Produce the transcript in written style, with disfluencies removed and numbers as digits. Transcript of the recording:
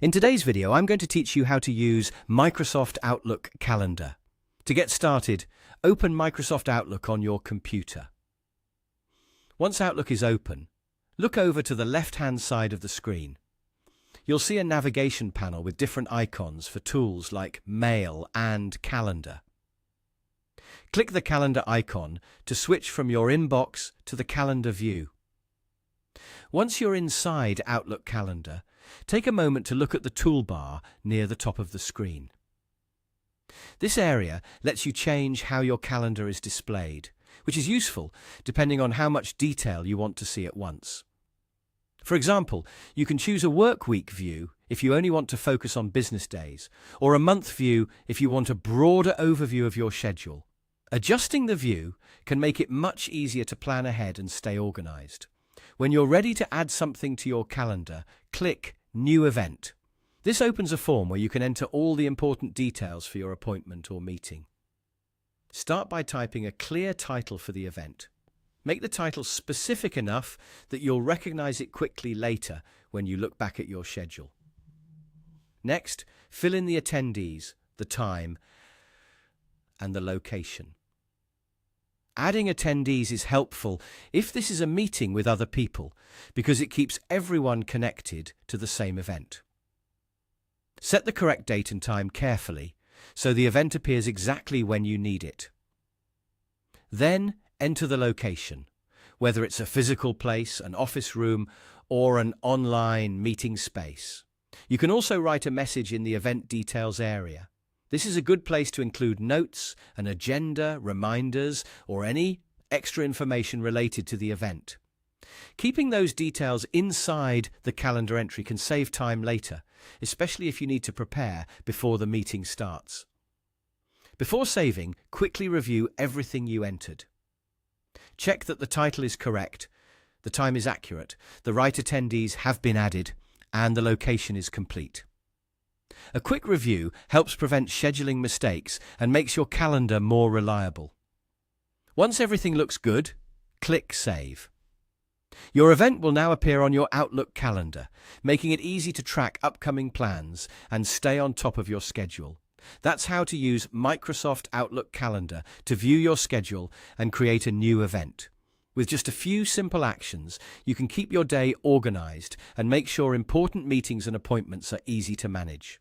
In today's video, I'm going to teach you how to use Microsoft Outlook Calendar. To get started, open Microsoft Outlook on your computer. Once Outlook is open, look over to the left-hand side of the screen. You'll see a navigation panel with different icons for tools like Mail and Calendar. Click the Calendar icon to switch from your inbox to the Calendar view. Once you're inside Outlook Calendar, take a moment to look at the toolbar near the top of the screen. This area lets you change how your calendar is displayed, which is useful depending on how much detail you want to see at once. For example, you can choose a work week view if you only want to focus on business days, or a month view if you want a broader overview of your schedule. Adjusting the view can make it much easier to plan ahead and stay organized. When you're ready to add something to your calendar, click New Event. This opens a form where you can enter all the important details for your appointment or meeting. Start by typing a clear title for the event. Make the title specific enough that you'll recognize it quickly later when you look back at your schedule. Next, fill in the attendees, the time, and the location. Adding attendees is helpful if this is a meeting with other people, because it keeps everyone connected to the same event. Set the correct date and time carefully, so the event appears exactly when you need it. Then enter the location, whether it's a physical place, an office room, or an online meeting space. You can also write a message in the event details area. This is a good place to include notes, an agenda, reminders, or any extra information related to the event. Keeping those details inside the calendar entry can save time later, especially if you need to prepare before the meeting starts. Before saving, quickly review everything you entered. Check that the title is correct, the time is accurate, the right attendees have been added, and the location is complete. A quick review helps prevent scheduling mistakes and makes your calendar more reliable. Once everything looks good, click Save. Your event will now appear on your Outlook calendar, making it easy to track upcoming plans and stay on top of your schedule. That's how to use Microsoft Outlook Calendar to view your schedule and create a new event. With just a few simple actions, you can keep your day organized and make sure important meetings and appointments are easy to manage.